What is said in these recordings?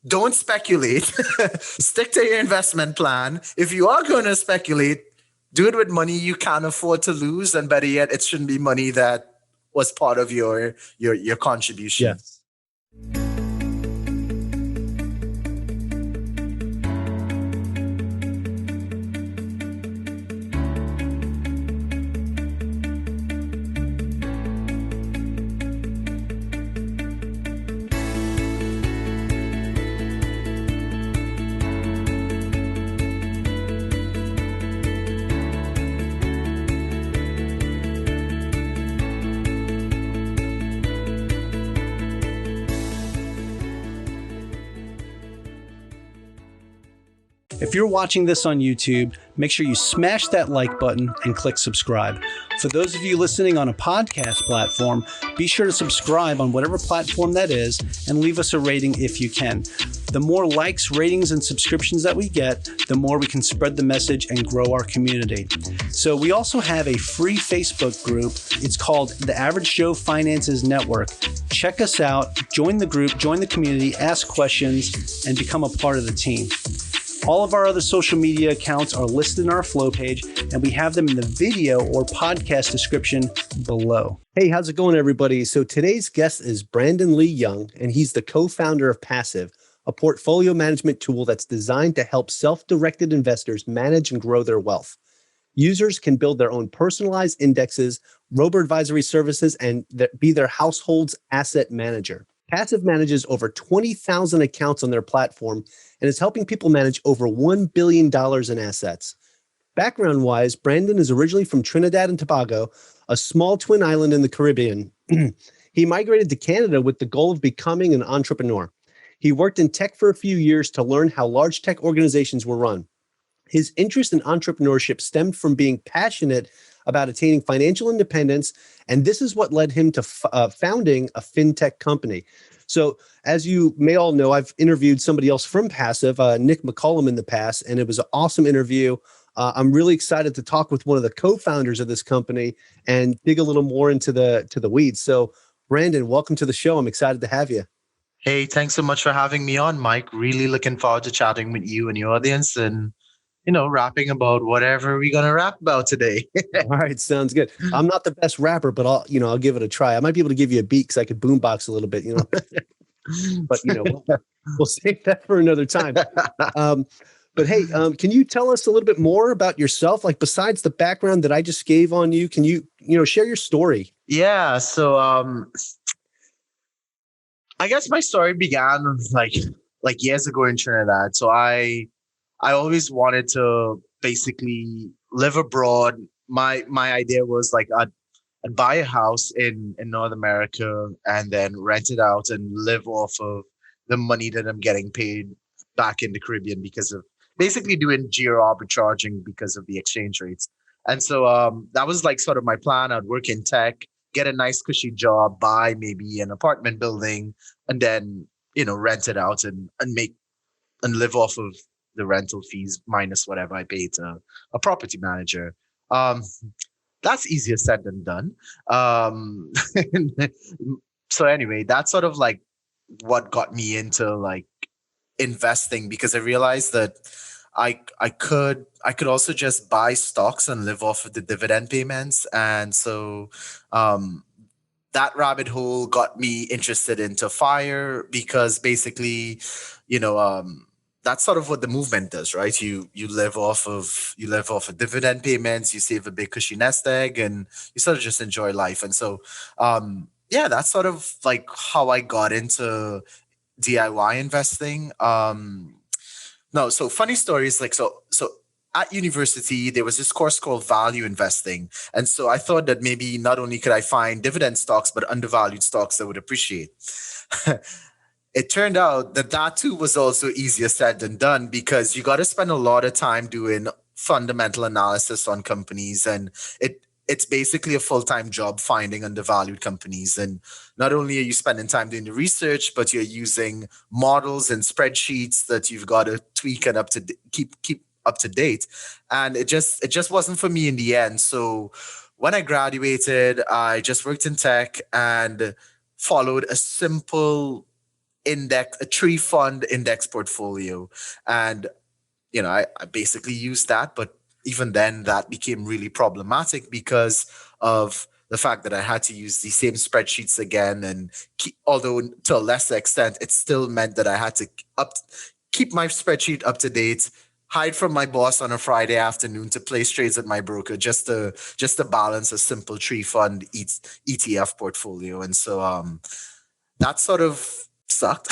don't speculate. Stick to your investment plan. If you are going to speculate, do it with money you can afford to lose, and better yet, it shouldn't be money that was part of your contribution. Yes. If you're watching this on YouTube, make sure you smash that like button and click subscribe. For those of you listening on a podcast platform, be sure to subscribe on whatever platform that is and leave us a rating if you can. The more likes, ratings, and subscriptions that we get, the more we can spread the message and grow our community. So we also have a free Facebook group. It's called the Average Joe Finances Network. Check us out, join the group, join the community, ask questions, and become a part of the team. All of our other social media accounts are listed in our flow page, and we have them in the video or podcast description below. Hey, how's it going, everybody? So today's guest is Brandon Lee Young, and he's the co-founder of Passiv, a portfolio management tool that's designed to help self-directed investors manage and grow their wealth. Users can build their own personalized indexes, robo-advisory services, and be their household's asset manager. Passiv manages over 20,000 accounts on their platform and is helping people manage over $1 billion in assets. Background-wise, Brandon is originally from Trinidad and Tobago, a small twin island in the Caribbean. He migrated to Canada with the goal of becoming an entrepreneur. He worked in tech for a few years to learn how large tech organizations were run. His interest in entrepreneurship stemmed from being passionate about attaining financial independence, and this is what led him to founding a fintech company. So as you may all know, I've interviewed somebody else from Passiv, Nick McCollum, in the past, and it was an awesome interview. I'm really excited to talk with one of the co-founders of this company and dig a little more into the weeds. So Brandon, welcome to the show. I'm excited to have you. Hey, thanks so much for having me on, Mike. Really looking forward to chatting with you and your audience and rapping about whatever we're going to rap about today. All right. Sounds good. I'm not the best rapper, but I'll give it a try. I might be able to give you a beat because I could boombox a little bit, but we'll save that for another time. But hey, can you tell us a little bit more about yourself? Like besides the background that I just gave on you, can you share your story? Yeah. So, I guess my story began like years ago in Trinidad. So I always wanted to basically live abroad. My idea was like I'd buy a house in North America and then rent it out and live off of the money that I'm getting paid back in the Caribbean because of basically doing geo arbitraging because of the exchange rates. And so that was like sort of my plan. I'd work in tech, get a nice cushy job, buy maybe an apartment building, and then rent it out and make and live off of the rental fees minus whatever I pay to a property manager. That's easier said than done. So anyway, that's sort of like what got me into like investing, because I realized that I could also just buy stocks and live off of the dividend payments. And so that rabbit hole got me interested into FIRE because basically, that's sort of what the movement does, right? You live off of dividend payments, you save a big cushy nest egg, and you sort of just enjoy life. And so, that's sort of like how I got into DIY investing. So funny stories like so at university, there was this course called value investing. And so I thought that maybe not only could I find dividend stocks, but undervalued stocks that would appreciate. It turned out that too was also easier said than done, because you got to spend a lot of time doing fundamental analysis on companies. And it's basically a full-time job finding undervalued companies. And not only are you spending time doing the research, but you're using models and spreadsheets that you've got to tweak and keep up to date. And it just wasn't for me in the end. So when I graduated, I just worked in tech and followed a simple a tree fund index portfolio. And I basically used that, but even then that became really problematic because of the fact that I had to use the same spreadsheets again, and although to a lesser extent, it still meant that I had to keep my spreadsheet up to date, hide from my boss on a Friday afternoon to place trades at my broker, just to balance a simple tree fund ETF portfolio. And so that sort of sucked,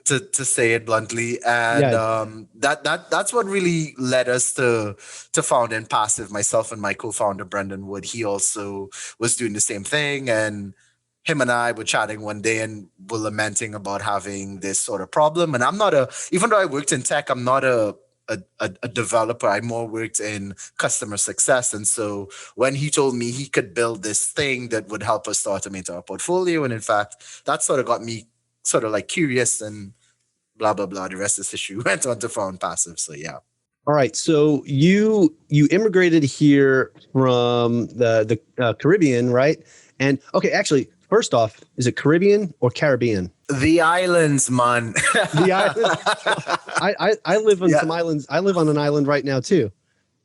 to say it bluntly. And Yeah. That's what really led us to founding Passive. Myself and my co-founder Brendan Wood, he also was doing the same thing, and him and I were chatting one day and were lamenting about having this sort of problem. And even though I worked in tech, I'm not a developer. I more worked in customer success. And so when he told me he could build this thing that would help us to automate our portfolio, and in fact, that sort of got me sort of like curious, and blah, blah, blah. The rest is history. We went on to found Passive. So yeah. All right. So you immigrated here from the Caribbean, right? And okay, actually, first off, is it Caribbean or Caribbean? The islands, man. The islands. I live on some islands. I live on an island right now too.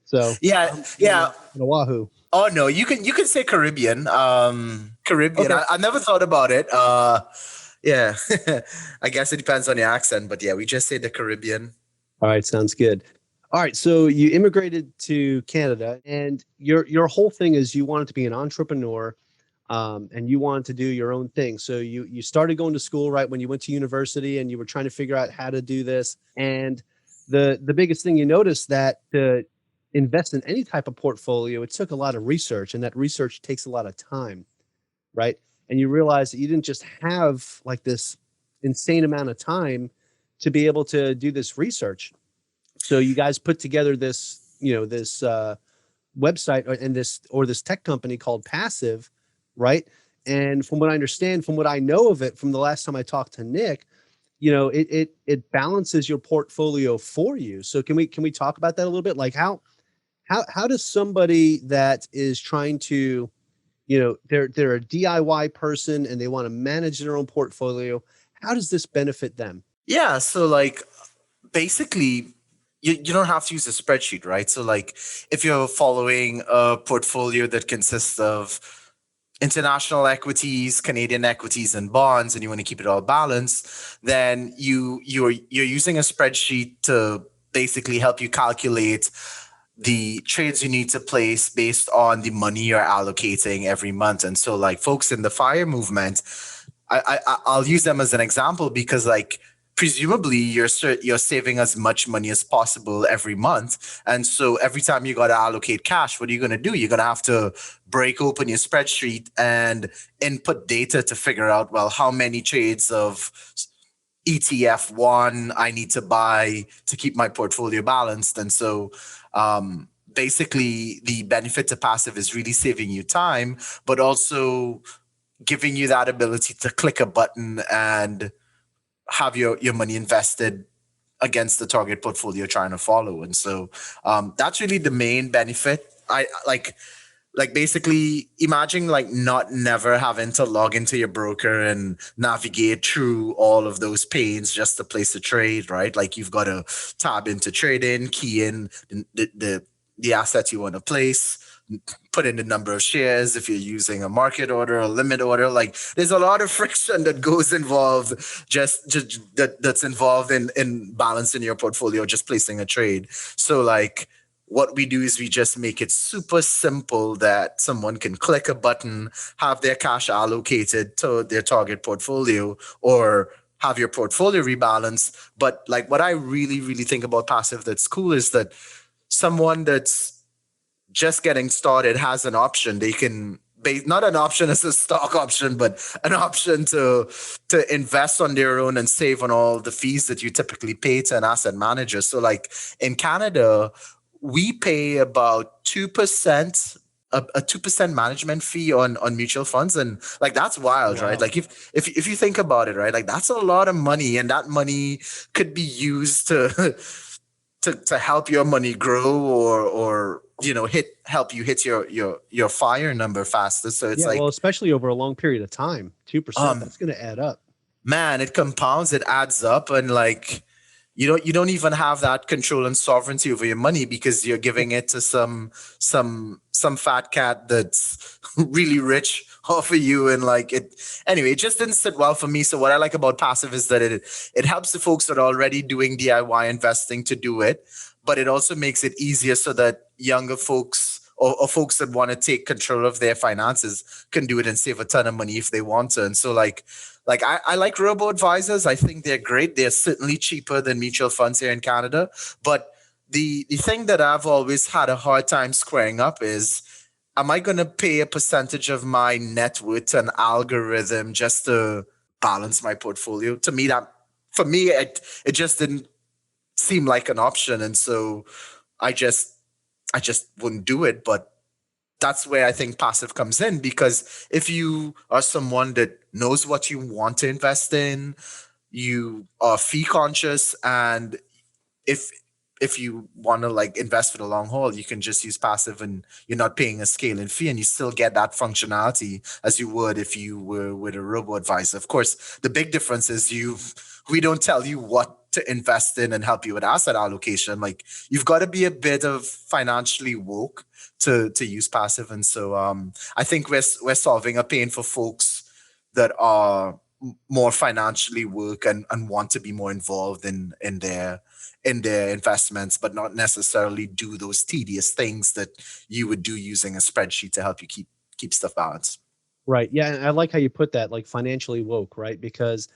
So yeah. In Oahu. Oh no, you can say Caribbean. Caribbean. Okay. I never thought about it. Yeah. I guess it depends on your accent, but yeah, we just say the Caribbean. All right, sounds good. All right, so you immigrated to Canada, and your whole thing is you wanted to be an entrepreneur, and you wanted to do your own thing. So you started going to school right when you went to university, and you were trying to figure out how to do this. And the biggest thing you noticed that to invest in any type of portfolio, it took a lot of research, and that research takes a lot of time, right? And you realize that you didn't just have like this insane amount of time to be able to do this research. So you guys put together this, this website and this tech company called Passiv, right? And from what I understand, from what I know of it, from the last time I talked to Nick, it balances your portfolio for you. So can we talk about that a little bit? Like how does somebody that is trying to, they're a DIY person and they want to manage their own portfolio, how does this benefit them? Yeah, so like basically you don't have to use a spreadsheet, right? So like if you're following a portfolio that consists of international equities, Canadian equities, and bonds, and you want to keep it all balanced, then you're using a spreadsheet to basically help you calculate the trades you need to place based on the money you're allocating every month. And so like folks in the FIRE movement, I'll use them as an example because like presumably you're saving as much money as possible every month. And so every time you got to allocate cash, what are you going to do? You're going to have to break open your spreadsheet and input data to figure out, well, how many trades of ETF one I need to buy to keep my portfolio balanced. And so basically the benefit to Passiv is really saving you time, but also giving you that ability to click a button and have your money invested against the target portfolio you're trying to follow. And so that's really the main benefit. I like basically imagine like never having to log into your broker and navigate through all of those panes just to place a trade, right? Like you've got to tab into trading, key in the assets you want to place, put in the number of shares if you're using a market order or limit order. Like there's a lot of friction that goes involved that's involved in balancing your portfolio, just placing a trade. So like what we do is we just make it super simple that someone can click a button, have their cash allocated to their target portfolio, or have your portfolio rebalanced. But like what I really, really think about Passiv that's cool is that someone that's just getting started has an option. They can not an option as a stock option, but an option to invest on their own and save on all the fees that you typically pay to an asset manager. So like in Canada, we pay about 2%, a 2% management fee on mutual funds. And like, that's wild, wow. Right? Like if you think about it, right? Like that's a lot of money, and that money could be used to help your money grow or help you hit your FIRE number faster. So it's well, especially over a long period of time, 2%, that's going to add up. man, it compounds, it adds up, and like you don't even have that control and sovereignty over your money because you're giving it to some fat cat that's really rich off of you. And like it anyway, it just didn't sit well for me. So what I like about passive is that it helps the folks that are already doing DIY investing to do it, but it also makes it easier so that younger folks or folks that want to take control of their finances can do it and save a ton of money if they want to. And so like I like robo advisors. I think they're great. They're certainly cheaper than mutual funds here in Canada. But the thing that I've always had a hard time squaring up is, am I going to pay a percentage of my net worth to an algorithm just to balance my portfolio? To me, that for me, it just didn't seem like an option. And so I just I just wouldn't do it. But that's where I think passive comes in, because if you are someone that knows what you want to invest in, you are fee conscious, and if if you want to like invest for the long haul, you can just use passive and you're not paying a scaling fee and you still get that functionality as you would if you were with a robo advisor. Of course, the big difference is we don't tell you what to invest in and help you with asset allocation. Like you've got to be a bit of financially woke to use passive. And so I think we're solving a pain for folks that are more financially woke and want to be more involved in their investments, but not necessarily do those tedious things that you would do using a spreadsheet to help you keep stuff balanced. Right. Yeah. And I like how you put that, like financially woke, right? Because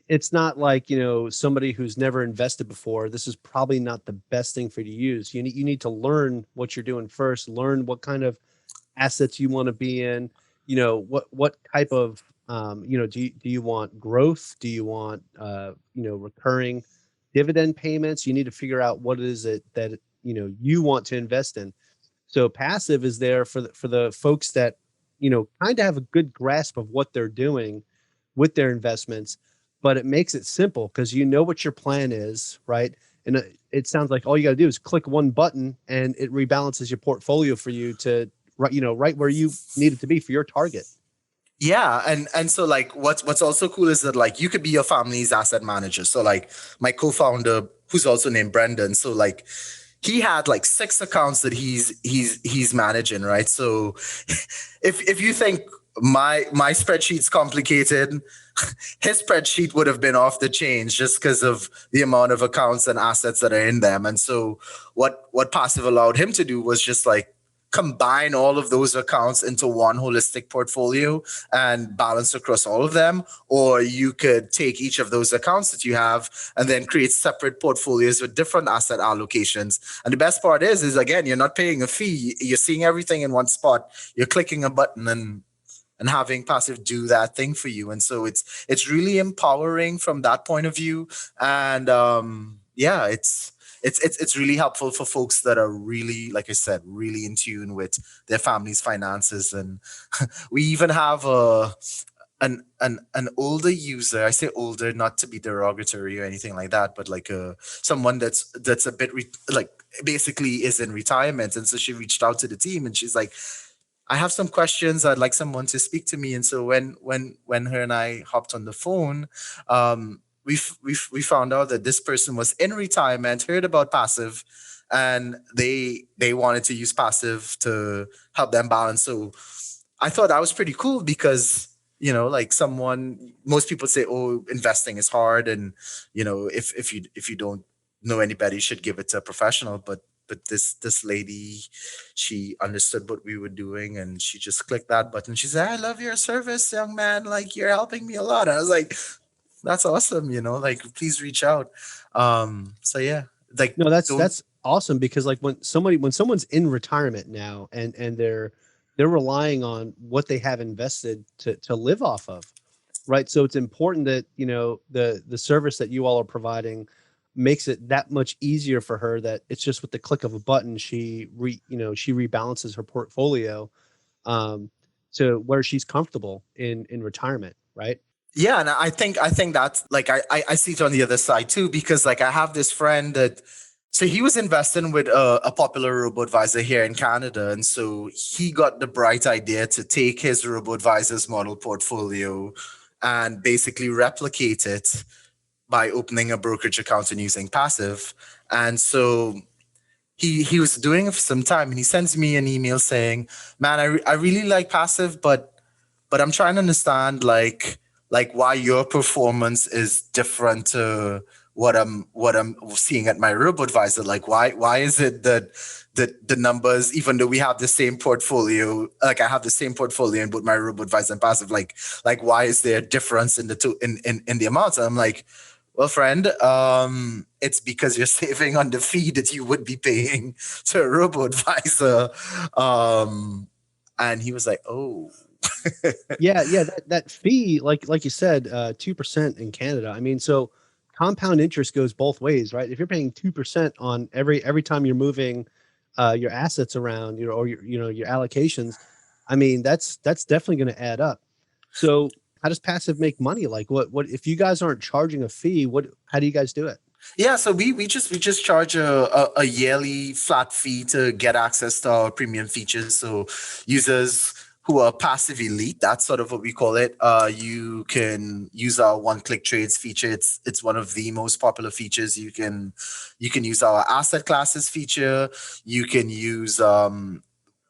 it's not like, somebody who's never invested before, this is probably not the best thing for you to use. You need to learn what you're doing first, learn what kind of assets you want to be in, what type of, do you want growth? Do you want, recurring dividend payments? You need to figure out what it is that you want to invest in. So passive is there for the folks that kind of have a good grasp of what they're doing with their investments, but it makes it simple because you know what your plan is, right? And it sounds like all you got to do is click one button and it rebalances your portfolio for you to right where you need it to be for your target. Yeah, and so like what's also cool is that like you could be your family's asset manager. So like my co-founder, who's also named Brendan, so like he had like 6 accounts that he's managing, right? So if you think my spreadsheet's complicated, his spreadsheet would have been off the chains just because of the amount of accounts and assets that are in them. And so what Passive allowed him to do was just like combine all of those accounts into one holistic portfolio and balance across all of them. Or you could take each of those accounts that you have and then create separate portfolios with different asset allocations. And the best part is again, you're not paying a fee. You're seeing everything in one spot. You're clicking a button and having passive do that thing for you. And so it's really empowering from that point of view. And yeah, it's really helpful for folks that are really, like I said, really in tune with their family's finances. And we even have an older user. I say older not to be derogatory or anything like that, but like someone that's a bit like basically is in retirement. And so she reached out to the team and she's like, I have some questions. I'd like someone to speak to me. And so when her and I hopped on the phone, we found out that this person was in retirement, heard about passive, and they wanted to use passive to help them balance. So I thought that was pretty cool because like someone, most people say, oh, investing is hard, and if you don't know anybody, you should give it to a professional. But this lady, she understood what we were doing and she just clicked that button. She said, I love your service, young man. Like you're helping me a lot. I was like, that's awesome, like please reach out. So yeah, like No, that's don't. that's awesome because like when someone's in retirement now and they're relying on what they have invested to live off of, right? So it's important that the service that you all are providing makes it that much easier for her that it's just with the click of a button she rebalances her portfolio um to where she's comfortable in retirement, right? Yeah, and I think that's like I see it on the other side too, because like I have this friend that, so he was investing with a popular robo advisor here in Canada, and so he got the bright idea to take his robo advisor's model portfolio and basically replicate it by opening a brokerage account and using Passive. And so he was doing it for some time, and he sends me an email saying, "Man, I really like Passive, but I'm trying to understand like why your performance is different to what I'm seeing at my robo advisor. Like why is it that the numbers, even though we have the same portfolio, like I have the same portfolio in both my robo advisor and Passive, like why is there a difference in the two in the amounts?" And I'm like, well, friend, it's because you're saving on the fee that you would be paying to a robo advisor. And he was like, oh. Yeah, that fee, like you said, 2% in Canada. I mean, so compound interest goes both ways, right? If you're paying 2% on every time you're moving your assets around, or your allocations, I mean, that's definitely going to add up. So how does Passive make money? Like what if you guys aren't charging a fee, how do you guys do it? Yeah, so we just charge a yearly flat fee to get access to our premium features. So users who are passive elite, that's sort of what we call it. You can use our one-click trades feature. It's one of the most popular features. You can use our asset classes feature. You can use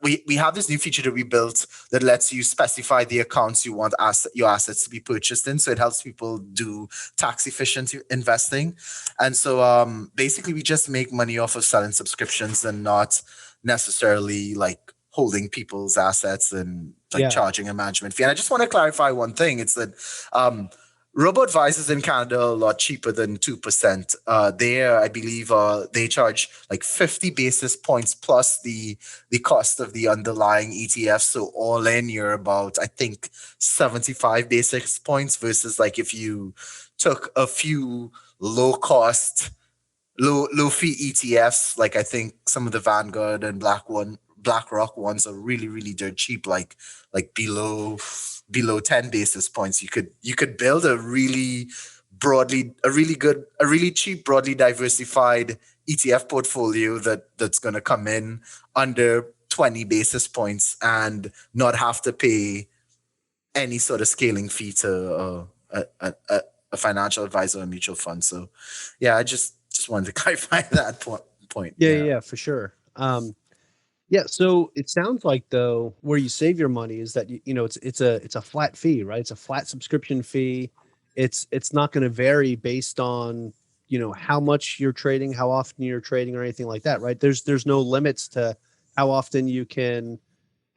we have this new feature that we built that lets you specify the accounts you want your assets to be purchased in. So it helps people do tax efficient investing. And so basically we just make money off of selling subscriptions and not necessarily like holding people's assets and like Yeah. charging a management fee. And I just want to clarify one thing. It's that robo advisors in Canada are a lot cheaper than 2%. There, I believe they charge like 50 basis points plus the cost of the underlying ETF. So all in, you're about, I think, 75 basis points versus like if you took a few low cost, low fee ETFs, like I think some of the Vanguard and BlackRock ones are really, really dirt cheap, like below 10 basis points. You could build a really cheap, broadly diversified ETF portfolio that's gonna come in under 20 basis points and not have to pay any sort of scaling fee to a financial advisor or mutual fund. So yeah, I just wanted to clarify that point. Yeah, for sure. Yeah, so it sounds like though where you save your money is that it's a flat fee, right? It's a flat subscription fee. It's not going to vary based on how much you're trading, how often you're trading, or anything like that, right? There's no limits to how often you can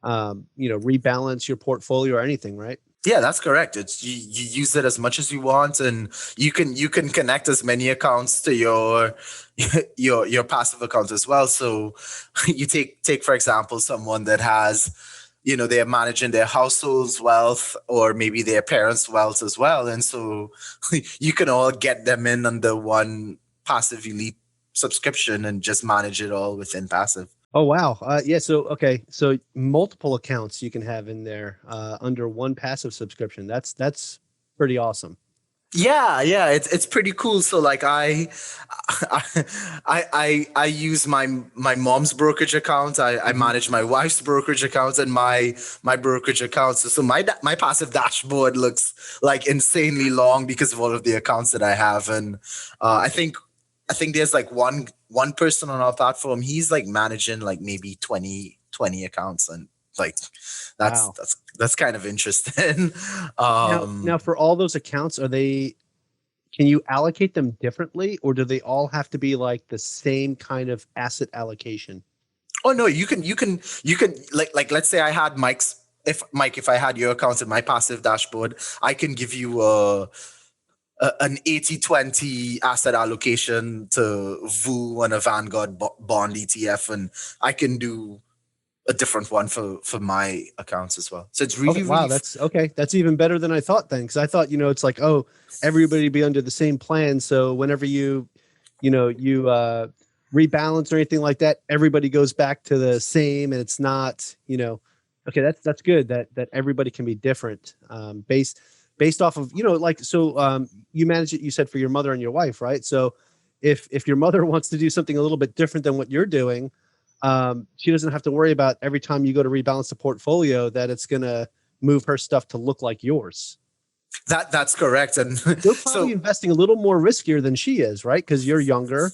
rebalance your portfolio or anything, right? Yeah, that's correct. It's you use it as much as you want, and you can connect as many accounts to your passive account as well. So you take for example someone that has, they're managing their household's wealth or maybe their parents' wealth as well, and so you can all get them in under one passive elite subscription and just manage it all within passive. Oh wow. Yeah. So okay. So multiple accounts you can have in there under one passive subscription. That's pretty awesome. Yeah, it's pretty cool. So like I use my mom's brokerage account. I Mhm. manage my wife's brokerage account and my brokerage accounts. So my passive dashboard looks like insanely long because of all of the accounts that I have. And I think there's like one person on our platform. He's like managing like maybe 20 accounts, and like that's Wow. that's that's kind of interesting. Now for all those accounts, can you allocate them differently, or do they all have to be like the same kind of asset allocation? Oh no, you can like let's say I had if I had your account in my passive dashboard, I can give you an 80-20 asset allocation to VU and a Vanguard bond ETF, and I can do a different one for my accounts as well. So it's Okay, really wow, really that's okay. That's even better than I thought then, because I thought, it's like, oh, everybody be under the same plan. So whenever you rebalance or anything like that, everybody goes back to the same, and it's not, okay, that's good that everybody can be different, based off of, you manage it, you said, for your mother and your wife, right? So if your mother wants to do something a little bit different than what you're doing, she doesn't have to worry about every time you go to rebalance the portfolio that it's going to move her stuff to look like yours. That's correct. And You're so probably investing a little more riskier than she is, right? Because you're younger,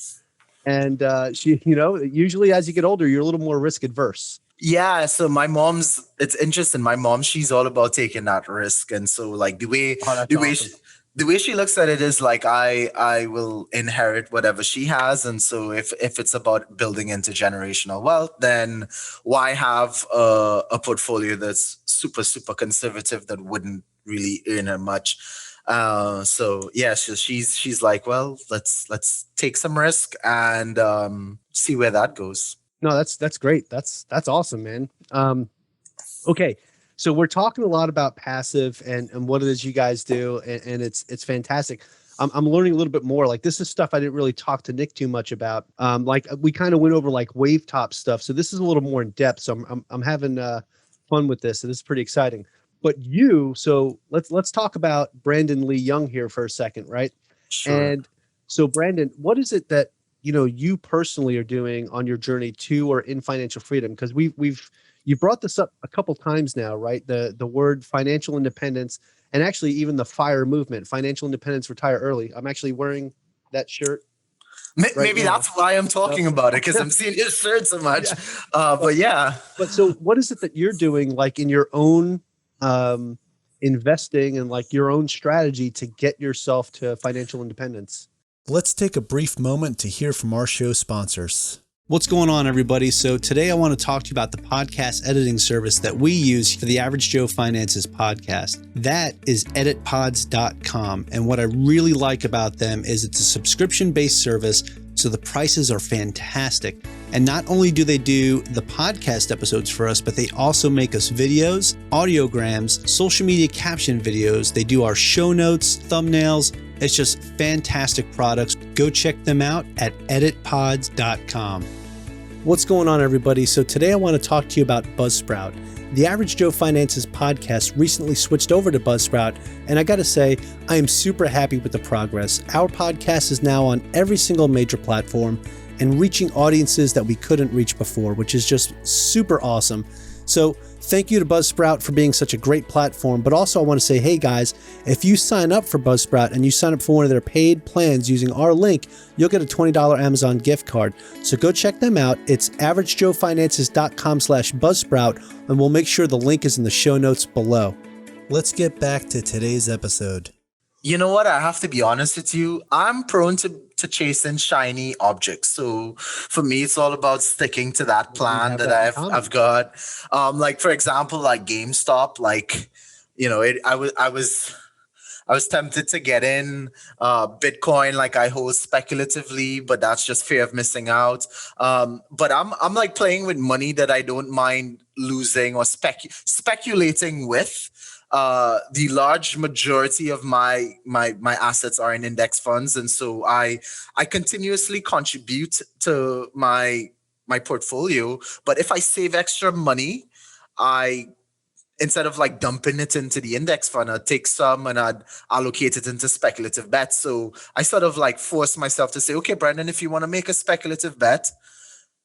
and she, usually as you get older, you're a little more risk adverse. yeah, so my mom's, it's interesting. My mom, she's all about taking that risk. And so like Oh, that's the way she, awesome. the way she looks at it is like I will inherit whatever she has. And so if it's about building into generational wealth, then why have a portfolio that's super, super conservative that wouldn't really earn her much? So yeah, she's like, well, let's take some risk and see where that goes. No, that's great. That's awesome, man. Okay, so we're talking a lot about passive and what it is you guys do, and it's fantastic. I'm learning a little bit more. Like this is stuff I didn't really talk to Nick too much about. Like we kind of went over like wave top stuff, so this is a little more in depth. So I'm having fun with this, and this is pretty exciting. But so let's talk about Brandon Lee Young here for a second, right? Sure. And so Brandon, what is it that you personally are doing on your journey to or in financial freedom? Because you brought this up a couple times now, right? The word financial independence, and actually even the FIRE movement, financial independence, retire early. I'm actually wearing that shirt right Maybe now. that's why I'm talking So, about it, because I'm seeing his shirt so much. yeah. But yeah. But so what is it that you're doing like in your own investing and like your own strategy to get yourself to financial independence? Let's take a brief moment to hear from our show sponsors. What's going on, everybody? So today I want to talk to you about the podcast editing service that we use for the Average Joe Finances podcast. That is editpods.com. And what I really like about them is it's a subscription-based service, so the prices are fantastic. And not only do they do the podcast episodes for us, but they also make us videos, audiograms, social media caption videos. They do our show notes, thumbnails. It's just fantastic products. Go check them out at editpods.com. What's going on, everybody? So today I want to talk to you about Buzzsprout. The Average Joe Finances podcast recently switched over to Buzzsprout, and I got to say, I am super happy with the progress. Our podcast is now on every single major platform and reaching audiences that we couldn't reach before, which is just super awesome. So thank you to Buzzsprout for being such a great platform. But also I want to say, hey guys, if you sign up for Buzzsprout and you sign up for one of their paid plans using our link, you'll get a $20 Amazon gift card. So go check them out. It's averagejoefinances.com/Buzzsprout, and we'll make sure the link is in the show notes below. Let's get back to today's episode. You know what? I have to be honest with you. I'm prone to chasing shiny objects. So for me, it's all about sticking to that plan that I've got. Like for example, like GameStop. Like, I was tempted to get in Bitcoin. Like I hold speculatively, but that's just fear of missing out. But I'm like playing with money that I don't mind losing or speculating with. The large majority of my assets are in index funds, and so I continuously contribute to my portfolio. But if I save extra money, I instead of like dumping it into the index fund, I'd take some and I'd allocate it into speculative bets. So I sort of like force myself to say, okay, Brandon, if you want to make a speculative bet,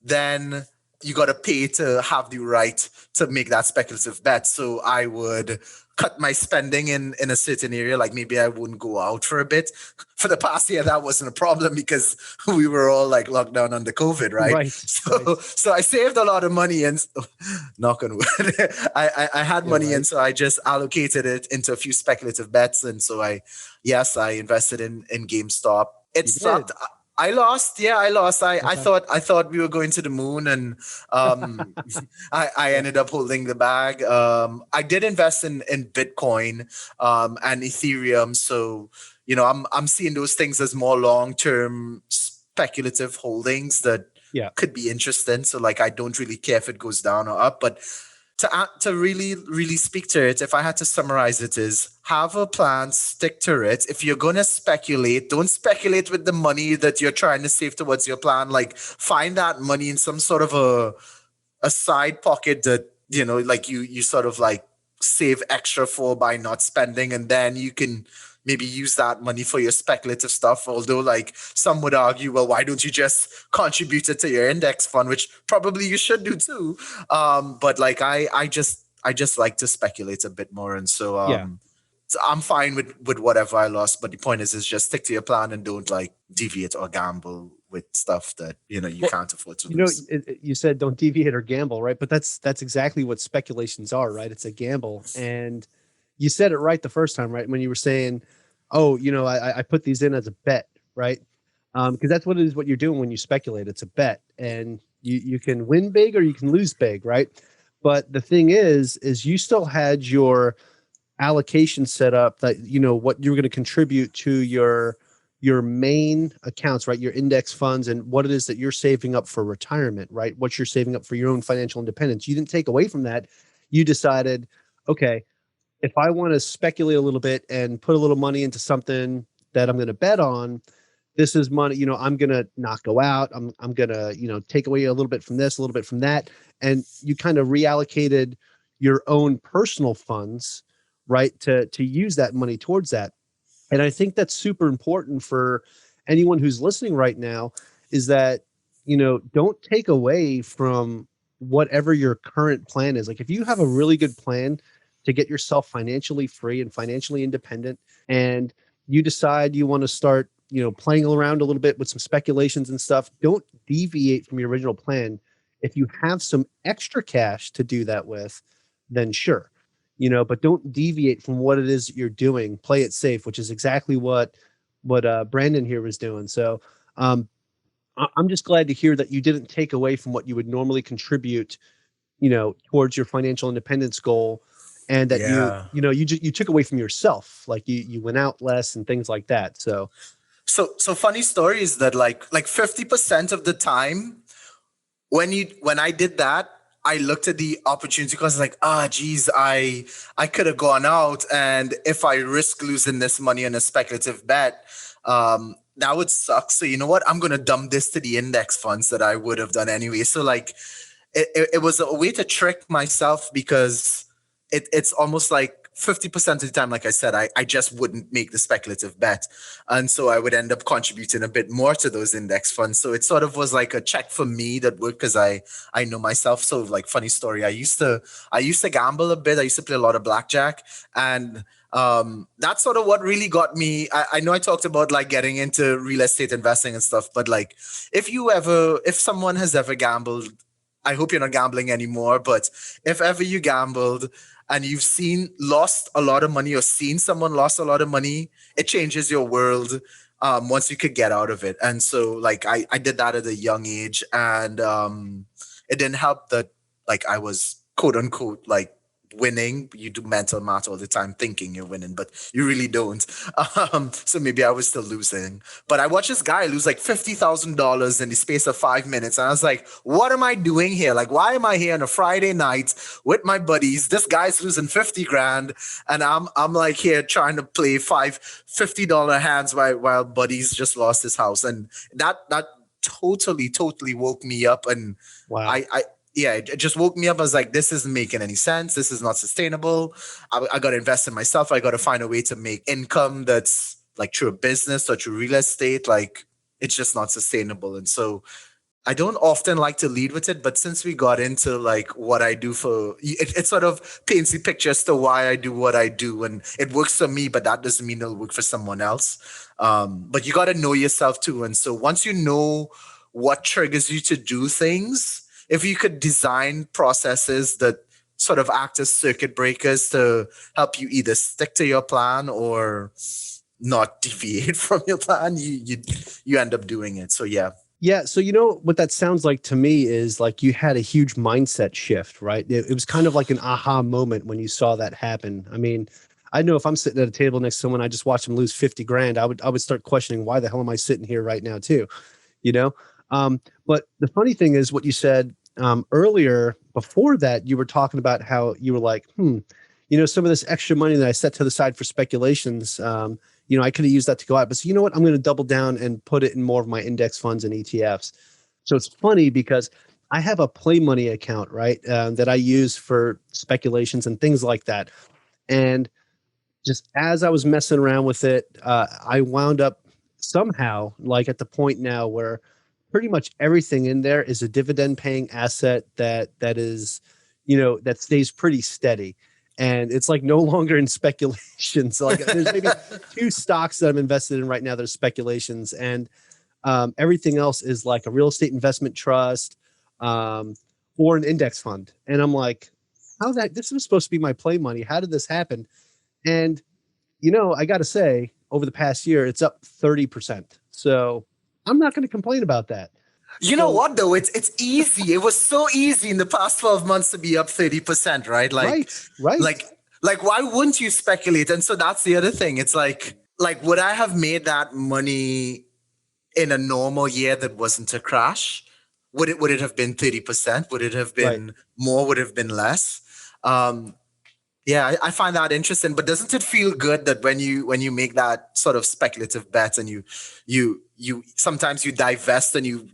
then you got to pay to have the right to make that speculative bet. So I would cut my spending in a certain area. Like maybe I wouldn't go out for a bit. For the past year, that wasn't a problem because we were all like locked down under COVID, right? Right. So I saved a lot of money and knock on wood. I had money right. and so I just allocated it into a few speculative bets. And so I invested in GameStop. It sucked. I lost. Yeah, I lost. I thought we were going to the moon, and I ended up holding the bag. I did invest in Bitcoin and Ethereum, so I'm seeing those things as more long term speculative holdings that could be interesting. So like I don't really care if it goes down or up, but to really speak to it, if I had to summarize it, is have a plan, stick to it. If you're going to speculate, don't speculate with the money that you're trying to save towards your plan. Like find that money in some sort of a side pocket that, like you sort of like save extra for by not spending. And then you can maybe use that money for your speculative stuff. Although like some would argue, well, why don't you just contribute it to your index fund, which probably you should do too. But like I just like to speculate a bit more. And so So I'm fine with whatever I lost, but the point is just stick to your plan and don't like deviate or gamble with stuff that you Well, can't afford to lose. you said don't deviate or gamble, right? But that's exactly what speculations are, right? It's a gamble, and you said it right the first time, right? When you were saying, "Oh, I put these in as a bet," right? Because that's what it is. What you're doing when you speculate, it's a bet, and you can win big or you can lose big, right? But the thing is you still had your allocation set up that what you're going to contribute to your main accounts, right? Your index funds and what it is that you're saving up for retirement, right? What you're saving up for your own financial independence. You didn't take away from that. You decided, okay, if I want to speculate a little bit and put a little money into something that I'm going to bet on, this is money, I'm going to not go out. I'm going to, take away a little bit from this, a little bit from that. And you kind of reallocated your own personal funds, right? To use that money towards that. And I think that's super important for anyone who's listening right now is that, don't take away from whatever your current plan is. Like if you have a really good plan to get yourself financially free and financially independent, and you decide you want to start, playing around a little bit with some speculations and stuff, don't deviate from your original plan. If you have some extra cash to do that with, then sure, but don't deviate from what it is that you're doing. Play it safe, which is exactly what Brandon here was doing. So um, I'm just glad to hear that you didn't take away from what you would normally contribute, towards your financial independence goal, and that Yeah. you took away from yourself, like you went out less and things like that. So So funny story is that like 50% of the time when I did that, I looked at the opportunity because like, geez, I could have gone out, and if I risk losing this money on a speculative bet, that would suck. So you know what? I'm gonna dump this to the index funds that I would have done anyway. So like it was a way to trick myself because it's almost like 50% of the time, like I said, I just wouldn't make the speculative bet. And so I would end up contributing a bit more to those index funds. So it sort of was like a check for me that worked because I know myself. So like funny story, I used to gamble a bit. I used to play a lot of blackjack. And that's sort of what really got me. I know I talked about like getting into real estate investing and stuff, but like if someone has ever gambled, I hope you're not gambling anymore, but if ever you gambled and you've lost a lot of money or seen someone lost a lot of money, it changes your world once you could get out of it. And so like I did that at a young age, and it didn't help that like I was quote unquote like winning. You do mental math all the time thinking you're winning, but you really don't. So maybe I was still losing. But I watched this guy lose like $50,000 in the space of 5 minutes. And I was like, what am I doing here? Like, why am I here on a Friday night with my buddies? This guy's losing 50 grand. And I'm like here trying to play $50 hands while buddies just lost his house. And that totally woke me up. And wow. I yeah, it just woke me up. I was like, this isn't making any sense. This is not sustainable. I got to invest in myself. I got to find a way to make income that's like through a business or through real estate. Like, it's just not sustainable. And so I don't often like to lead with it, but since we got into like what I do it sort of paints the picture as to why I do what I do. And it works for me, but that doesn't mean it'll work for someone else. But you got to know yourself too. And so once you know what triggers you to do things, if you could design processes that sort of act as circuit breakers to help you either stick to your plan or not deviate from your plan, you end up doing it. So yeah. Yeah. So, what that sounds like to me is like you had a huge mindset shift, right? It was kind of like an aha moment when you saw that happen. I mean, I know if I'm sitting at a table next to someone, I just watched them lose 50 grand, I would start questioning why the hell am I sitting here right now too, you know? But the funny thing is what you said earlier before that, you were talking about how you were like, some of this extra money that I set to the side for speculations, I could have used that to go out. But so you know what? I'm going to double down and put it in more of my index funds and ETFs. So it's funny because I have a play money account, right, that I use for speculations and things like that. And just as I was messing around with it, I wound up somehow like at the point now where pretty much everything in there is a dividend paying asset that is, that stays pretty steady. and it's like no longer in speculation. So like there's maybe 2 stocks that I'm invested in right now that are speculations, and everything else is like a real estate investment trust or an index fund. And I'm like, how that this was supposed to be my play money. How did this happen? And I got to say, over the past year, it's up 30%. So I'm not going to complain about that. You know what though? It's easy. It was so easy in the past 12 months to be up 30%, right? Right. Like why wouldn't you speculate? And so that's the other thing. It's like would I have made that money in a normal year that wasn't a crash? Would it have been 30%? Would it have been more? Would it have been less? Yeah, I find that interesting. But doesn't it feel good that when you make that sort of speculative bet and you sometimes you divest and you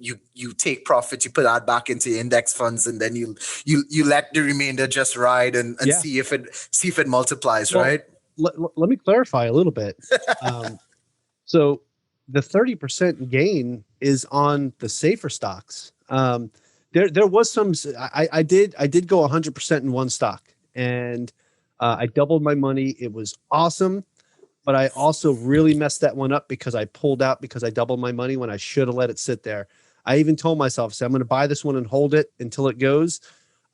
take profit, you put that back into index funds, and then you let the remainder just ride and see if it multiplies, right? Let me clarify a little bit. So the 30% gain is on the safer stocks. There was some. I did go 100% in one stock, and I doubled my money. It was awesome, but I also really messed that one up because I pulled out because I doubled my money when I should have let it sit there. I even told myself, I'm going to buy this one and hold it until it goes.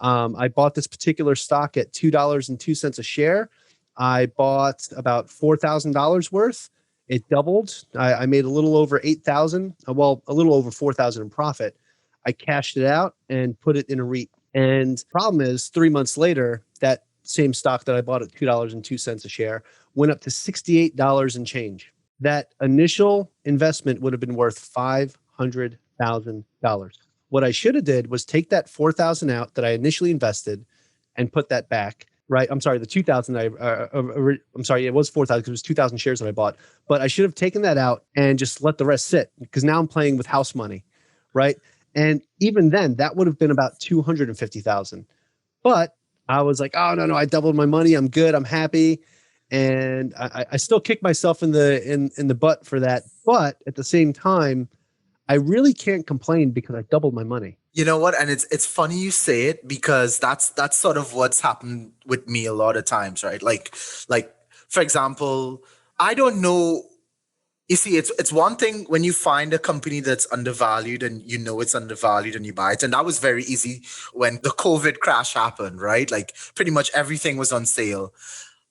I bought this particular stock at $2.02 a share. I bought about $4,000 worth. It doubled. I made a little over 8,000. Well, a little over 4,000 in profit. I cashed it out and put it in a REIT. And problem is, 3 months later, that same stock that I bought at $2.02 a share went up to $68 and change. That initial investment would have been worth $500,000. What I should have did was take that $4,000 out that I initially invested and put that back. Right. I'm sorry. The 2,000. I'm sorry. It was 4,000 because it was 2,000 shares that I bought. But I should have taken that out and just let the rest sit because now I'm playing with house money. Right. And even then, that would have been about 250,000. But I was like, oh no, I doubled my money. I'm good. I'm happy. And I still kick myself in the butt for that. But at the same time, I really can't complain because I doubled my money. You know what? And it's funny you say it because that's sort of what's happened with me a lot of times, right? Like for example, I don't know. You see, it's one thing when you find a company that's undervalued and you know it's undervalued and you buy it. And that was very easy when the COVID crash happened, right? Like pretty much everything was on sale.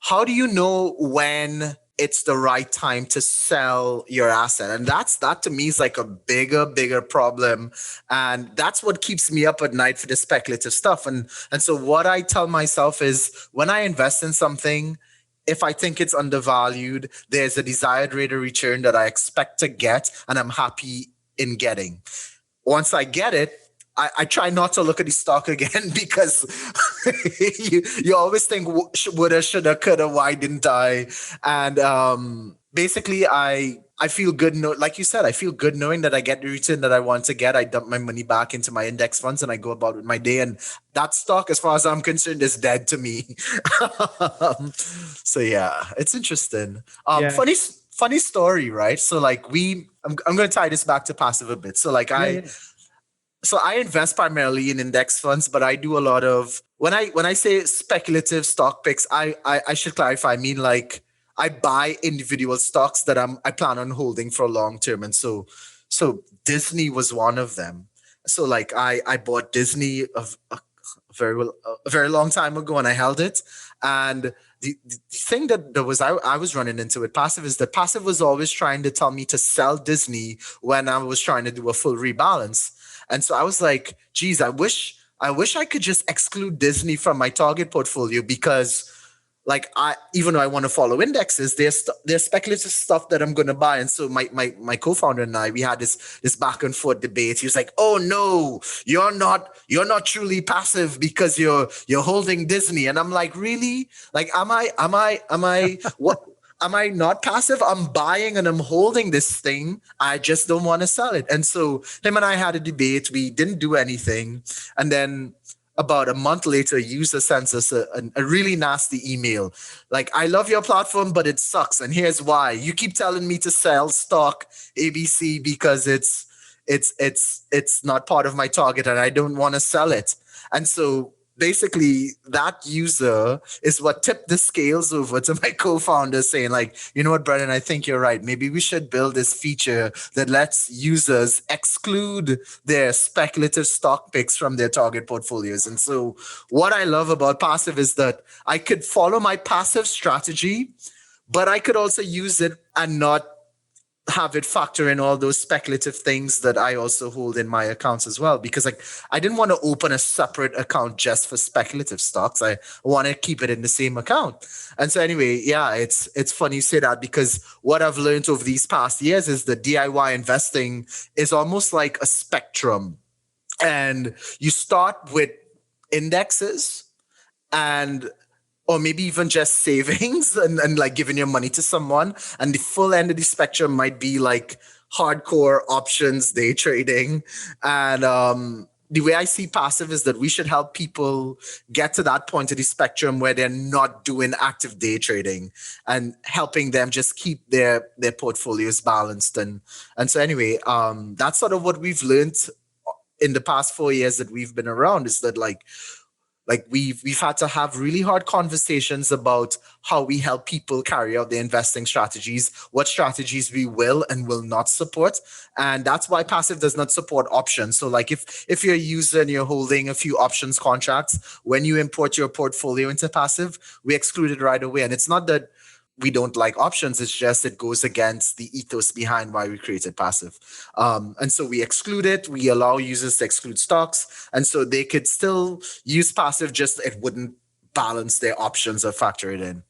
How do you know when it's the right time to sell your asset? And that to me is like a bigger problem. And that's what keeps me up at night for the speculative stuff. And so what I tell myself is when I invest in something, if I think it's undervalued, there's a desired rate of return that I expect to get and I'm happy in getting. Once I get it, I try not to look at the stock again because you always think woulda, shoulda, coulda, why didn't I? And basically I feel good. Like you said, I feel good knowing that I get the return that I want to get. I dump my money back into my index funds and I go about with my day. And that stock, as far as I'm concerned, is dead to me. So yeah, it's interesting. Funny story, right? So like I'm going to tie this back to passive a bit. So like So I invest primarily in index funds, but I do a lot of when I say speculative stock picks, I should clarify. I mean like I buy individual stocks that I plan on holding for long term, and so Disney was one of them. So like I bought Disney a very long time ago, and I held it. And the thing that there was I was running into with Passiv is that Passiv was always trying to tell me to sell Disney when I was trying to do a full rebalance. And so I was like, geez, I wish I could just exclude Disney from my target portfolio because like even though I want to follow indexes, there's speculative stuff that I'm going to buy. And so my co-founder and I, we had this back and forth debate. He was like, oh no, you're not truly passive because you're holding Disney. And I'm like, really? Like, am I what? Am I not passive? I'm buying and I'm holding this thing. I just don't want to sell it. And so him and I had a debate. We didn't do anything. And then about a month later, a user sends us a really nasty email. Like, I love your platform, but it sucks. And here's why. You keep telling me to sell stock ABC because it's not part of my target and I don't want to sell it. And so basically that user is what tipped the scales over to my co-founder saying like, you know what, Brennan, I think you're right. Maybe we should build this feature that lets users exclude their speculative stock picks from their target portfolios. And so what I love about Passiv is that I could follow my passive strategy, but I could also use it and not have it factor in all those speculative things that I also hold in my accounts as well. Because like I didn't want to open a separate account just for speculative stocks. I want to keep it in the same account. And so anyway, yeah, it's funny you say that because what I've learned over these past years is that DIY investing is almost like a spectrum. And you start with indexes and or maybe even just savings and like giving your money to someone. And the full end of the spectrum might be like hardcore options, day trading. And the way I see passive is that we should help people get to that point of the spectrum where they're not doing active day trading and helping them just keep their portfolios balanced. And so anyway, that's sort of what we've learned in the past 4 years that we've been around is that like we've had to have really hard conversations about how we help people carry out their investing strategies, what strategies we will and will not support. And that's why passive does not support options. So like if you're a user and you're holding a few options contracts, when you import your portfolio into passive, we exclude it right away. And it's not that we don't like options. It's just it goes against the ethos behind why we created passive. And so we exclude it. We allow users to exclude stocks. And so they could still use passive, just it wouldn't balance their options or factor it in.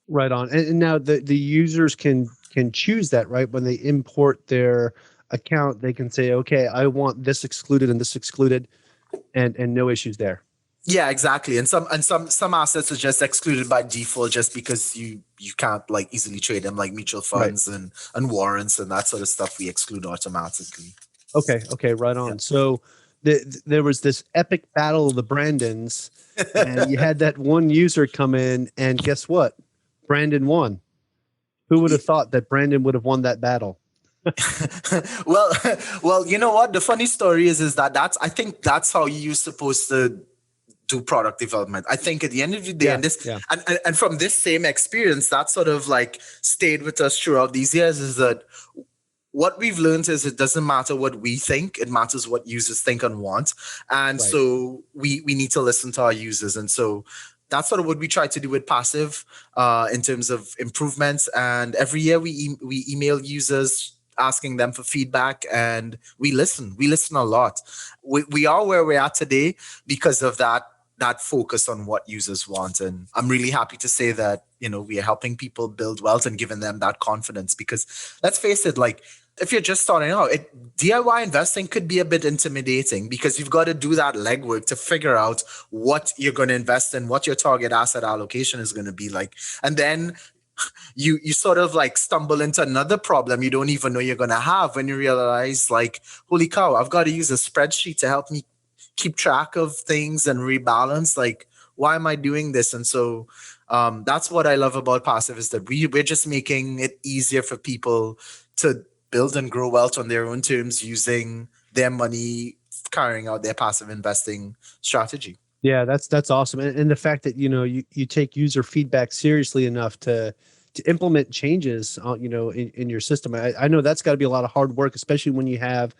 Right on. And now the users can choose that, right? When they import their account, they can say, okay, I want this excluded and this excluded, and no issues there. Yeah, exactly. And some assets are just excluded by default just because you can't like easily trade them, like mutual funds and warrants and that sort of stuff we exclude automatically. Okay, right on. Yeah. So there was this epic battle of the Brandons, and you had that one user come in, and guess what? Brandon won. Who would have thought that Brandon would have won that battle? well, well, you know what? The funny story is that I think that's how you're supposed to do product development. I think at the end of the day, and from this same experience, that sort of like stayed with us throughout these years is that what we've learned is it doesn't matter what we think, it matters what users think and want. And so we need to listen to our users. And so that's sort of what we try to do with passive in terms of improvements. And every year we email users asking them for feedback, and we listen a lot. We are where we're at today because of that focus on what users want. And I'm really happy to say that, we are helping people build wealth and giving them that confidence, because let's face it, like if you're just starting out, DIY investing could be a bit intimidating because you've got to do that legwork to figure out what you're going to invest in, what your target asset allocation is going to be like. And then you sort of like stumble into another problem you don't even know you're going to have when you realize like, holy cow, I've got to use a spreadsheet to help me keep track of things and rebalance. Like, why am I doing this? And so that's what I love about passive is that we're just making it easier for people to build and grow wealth on their own terms using their money, carrying out their passive investing strategy. Yeah, that's awesome. And the fact that, you take user feedback seriously enough to implement changes, in your system. I know that's got to be a lot of hard work, especially when you have,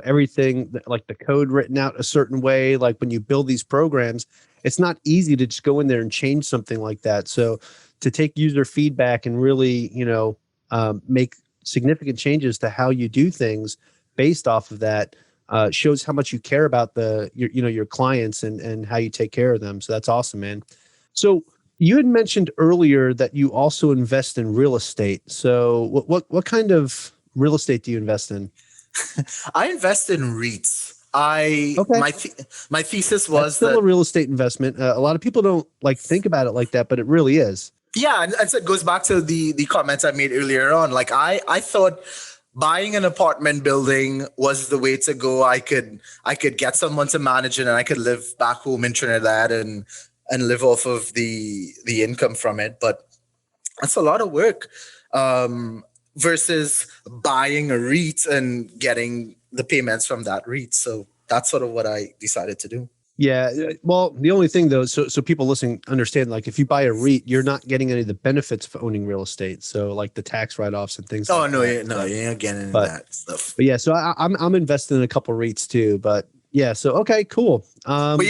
everything like the code written out a certain way. Like when you build these programs, it's not easy to just go in there and change something like that. So to take user feedback and really, make significant changes to how you do things based off of that shows how much you care about your clients and how you take care of them. So that's awesome, man. So you had mentioned earlier that you also invest in real estate. So what kind of real estate do you invest in? I invest in REITs. My thesis was that's still a real estate investment. A lot of people don't think about it like that, but it really is. Yeah, and so it goes back to the comments I made earlier on. Like I thought buying an apartment building was the way to go. I could get someone to manage it, and I could live back home in Trinidad and live off of the income from it. But that's a lot of work versus buying a REIT and getting the payments from that REIT. So that's sort of what I decided to do. Yeah. Well, the only thing though, so people listening understand, like if you buy a REIT, you're not getting any of the benefits of owning real estate. So like the tax write-offs and things Oh like no, that. no, So, you're not getting into but that stuff. but yeah, so I'm invested in a couple REITs too. But yeah, so okay, cool. But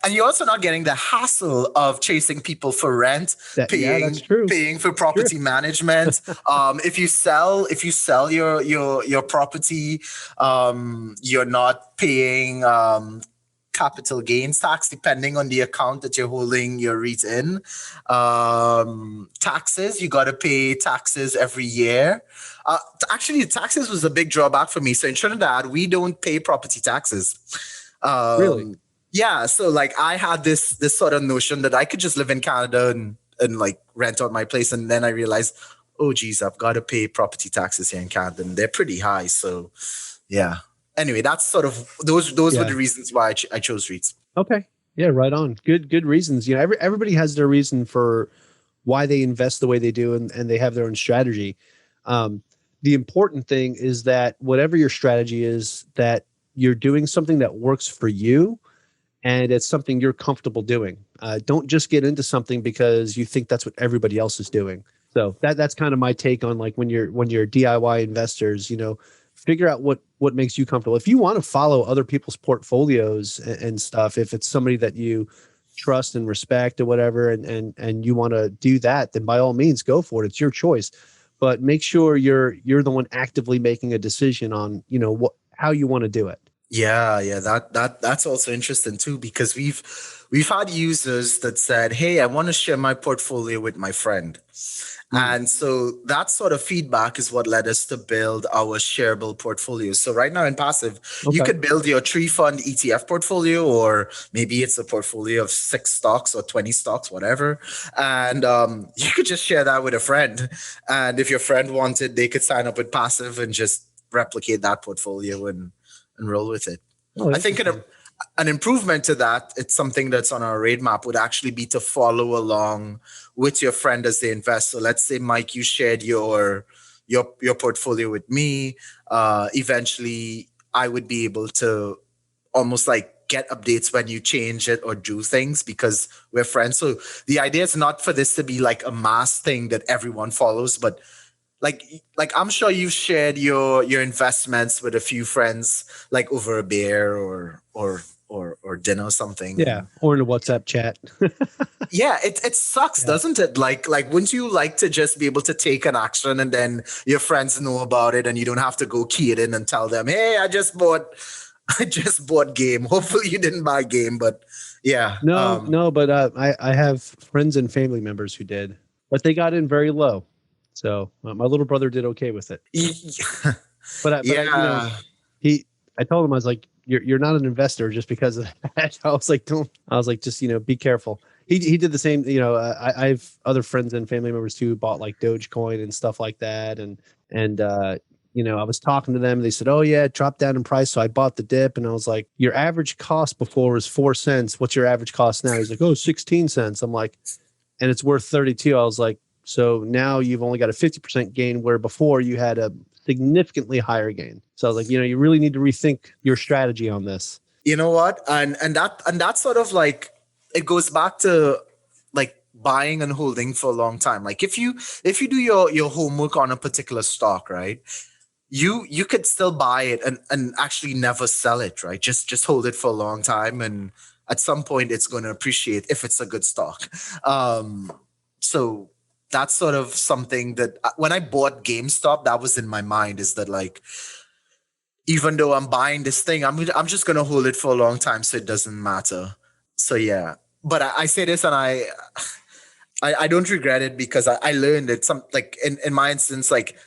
you're also not getting the hassle of chasing people for rent, Yeah, that's true. paying for True. property management. If you sell your property, you're not paying capital gains tax depending on the account that you're holding your REIT in. Taxes, you got to pay taxes every year. Actually, taxes was a big drawback for me. So in Trinidad, we don't pay property taxes. Really? Yeah, so like I had this sort of notion that I could just live in Canada and like rent out my place, and then I realized, oh geez, I've got to pay property taxes here in Canada, and they're pretty high. So yeah. Anyway, that's sort of those were Yeah. the reasons why I chose REITs. Okay. Yeah, right on. Good reasons. You know, everybody has their reason for why they invest the way they do, and they have their own strategy. The important thing is that whatever your strategy is, that you're doing something that works for you, and it's something you're comfortable doing. Don't just get into something because you think that's what everybody else is doing. So that's kind of my take on, like, when you're DIY investors, you know, figure out what makes you comfortable. If you want to follow other people's portfolios and stuff, if it's somebody that you trust and respect or whatever, and you want to do that, then by all means go for it. It's your choice. But make sure you're the one actively making a decision on, you know, how you want to do it. Yeah, that's also interesting too, because we've had users that said, "Hey, I want to share my portfolio with my friend." And so that sort of feedback is what led us to build our shareable portfolio. So right now in Passive, you Okay. could build your 3-fund ETF portfolio, or maybe it's a portfolio of 6 stocks or 20 stocks, whatever. And you could just share that with a friend. And if your friend wanted, they could sign up with Passive and just replicate that portfolio and roll with it. Oh, I think an improvement to that, it's something that's on our roadmap, would actually be to follow along with your friend as they invest. So let's say, Mike, you shared your portfolio with me. Eventually, I would be able to almost like get updates when you change it or do things because we're friends. So the idea is not for this to be like a mass thing that everyone follows, but like I'm sure you've shared your investments with a few friends, like over a beer or dinner or something. yeah, And or in a WhatsApp chat. yeah, it sucks, Yeah. doesn't it? Like wouldn't you like to just be able to take an action and then your friends know about it and you don't have to go key it in and tell them, hey, I just bought game. Hopefully you didn't buy game, but yeah. No, but I have friends and family members who did, but they got in very low. So my little brother did okay with it. But I, you know, Yeah. I told him, I was like, you're not an investor just because of that. I was like, just, you know, be careful. He did the same. You know, I have other friends and family members who bought like Dogecoin and stuff like that, and you know, I was talking to them. They said, "Oh yeah, it dropped down in price." So I bought the dip, and I was like, "Your average cost before was 4 cents. What's your average cost now?" He's like, "Oh, 16 cents." I'm like, "And it's worth 32." I was like, "So now you've only got a 50% gain, where before you had a significantly higher gain." So I was like, you know, you really need to rethink your strategy on this. You know what? And that sort of like, it goes back to like buying and holding for a long time. Like if you do your homework on a particular stock, right? You could still buy it and actually never sell it, right? Just hold it for a long time, and at some point it's going to appreciate if it's a good stock. So that's sort of something that when I bought GameStop, that was in my mind, is that like, even though I'm buying this thing, I'm just gonna hold it for a long time, so it doesn't matter. So yeah, but I say this, and I don't regret it, because I learned it. Some, like in my instance, like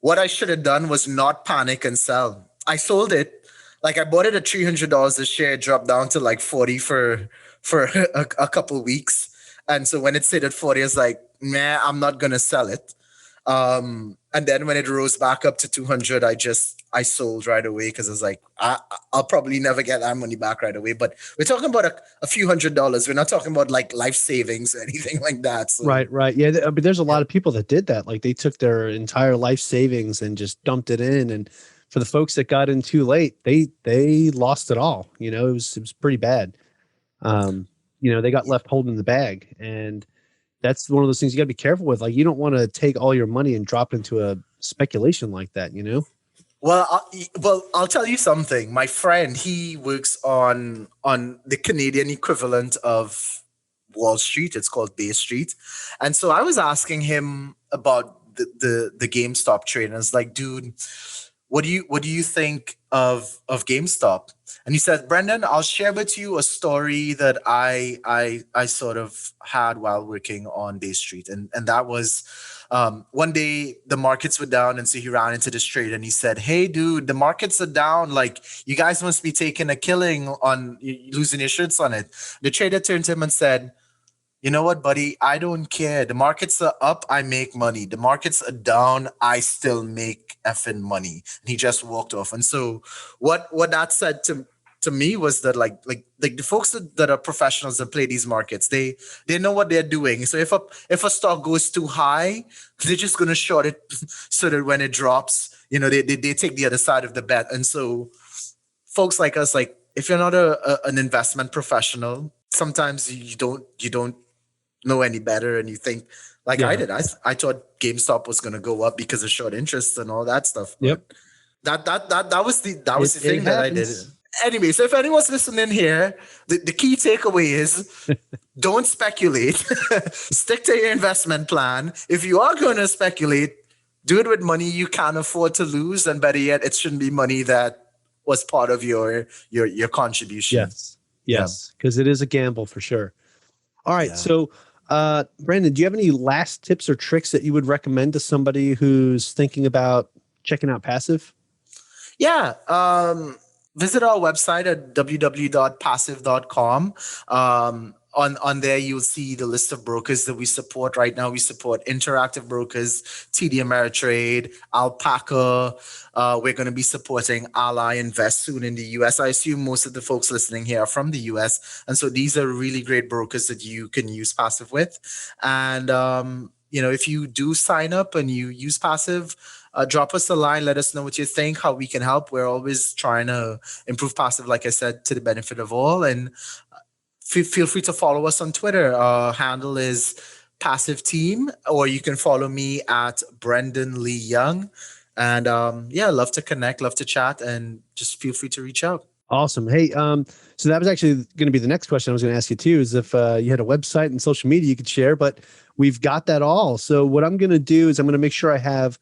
what I should have done was not panic and sell. I sold it. Like I bought it at $300 a share, dropped down to like 40 for a couple weeks, and so when it stayed at 40, I was like, nah, I'm not gonna sell it. And then when it rose back up to 200, I sold right away, because I was like, I'll probably never get that money back right away. But we're talking about a few $100s. We're not talking about like life savings or anything like that. So Right. Yeah. But there's a yeah. lot of people that did that. Like they took their entire life savings and just dumped it in. And for the folks that got in too late, they lost it all. You know, it was pretty bad. They got left holding the bag. And that's one of those things you got to be careful with. Like, you don't want to take all your money and drop into a speculation like that, Well, I'll tell you something. My friend, he works on the Canadian equivalent of Wall Street. It's called Bay Street, and so I was asking him about the GameStop trade, and I was like, dude, what do you think of GameStop? And he said, Brendan, I'll share with you a story that I sort of had while working on Bay Street, and that was one day the markets were down, and so he ran into this trade and he said, "Hey, dude, the markets are down. Like, you guys must be taking a killing on losing your shirts on it." The trader turned to him and said, "You know what, buddy? I don't care. The markets are up, I make money. The markets are down, I still make effing money." And he just walked off. And so what that said to me was that like the folks that are professionals that play these markets, they know what they're doing. So if a stock goes too high, they're just gonna short it so that when it drops, they take the other side of the bet. And so folks like us, like, if you're not an investment professional, sometimes you don't know any better, and you think like I Yeah. did. I thought GameStop was going to go up because of short interest and all that stuff. But Yep. that was the It thing that I did. happens. Anyway, so if anyone's listening here, the key takeaway is don't speculate. Stick to your investment plan. If you are going to speculate, do it with money you can afford to lose, and better yet, it shouldn't be money that was part of your contribution. Yes. Yes. Because it is a gamble for sure. All right. Yeah. So, Brandon, do you have any last tips or tricks that you would recommend to somebody who's thinking about checking out Passiv? Yeah. Visit our website at www.passiv.com. On there, you'll see the list of brokers that we support. Right now, we support Interactive Brokers, TD Ameritrade, Alpaca. We're going to be supporting Ally Invest soon in the US. I assume most of the folks listening here are from the US. And so these are really great brokers that you can use Passiv with. And, if you do sign up and you use Passiv, drop us a line. Let us know what you think, how we can help. We're always trying to improve Passiv, like I said, to the benefit of all. And feel free to follow us on Twitter. Our handle is Passiv Team, or you can follow me at Brendan Lee Young. And love to connect, love to chat, and just feel free to reach out. Awesome. Hey, so that was actually going to be the next question I was going to ask you too, is if you had a website and social media you could share, but we've got that all. So what I'm going to do is I'm going to make sure I have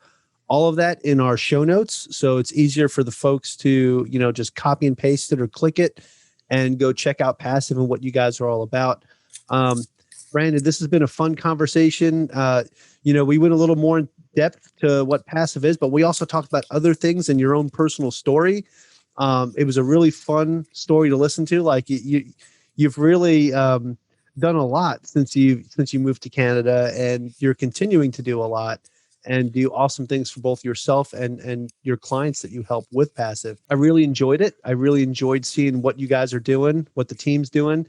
all of that in our show notes, so it's easier for the folks to, just copy and paste it or click it and go check out Passiv and what you guys are all about. Brandon, this has been a fun conversation. We went a little more in depth to what Passiv is, but we also talked about other things and your own personal story. It was a really fun story to listen to. Like, you've really done a lot since you moved to Canada, and you're continuing to do a lot and do awesome things for both yourself and your clients that you help with Passiv. I really enjoyed it. I really enjoyed seeing what you guys are doing, what the team's doing,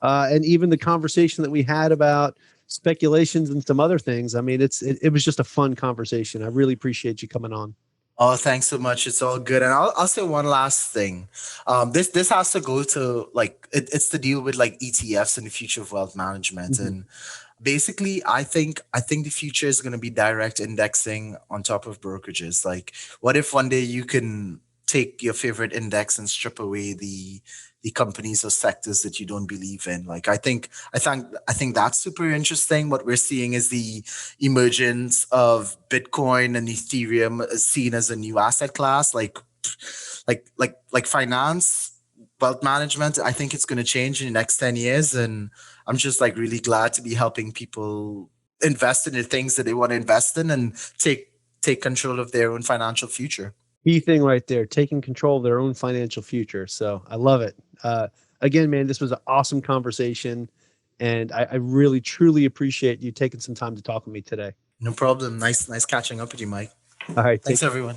and even the conversation that we had about speculations and some other things. I mean, it was just a fun conversation. I really appreciate you coming on. Oh, thanks so much. It's all good. And I'll say one last thing. This has to go to it's to deal with like ETFs and the future of wealth management. Mm-hmm. And basically, I think the future is going to be direct indexing on top of brokerages. Like, what if one day you can take your favorite index and strip away the companies or sectors that you don't believe in? Like, I think that's super interesting. What we're seeing is the emergence of Bitcoin and Ethereum is seen as a new asset class, like finance, wealth management. I think it's going to change in the next 10 years. And I'm just like really glad to be helping people invest in the things that they want to invest in and take control of their own financial future. Key thing right there, taking control of their own financial future. So I love it. Again, man, this was an awesome conversation, and I really, truly appreciate you taking some time to talk with me today. No problem. Nice catching up with you, Mike. All right. Thanks, everyone.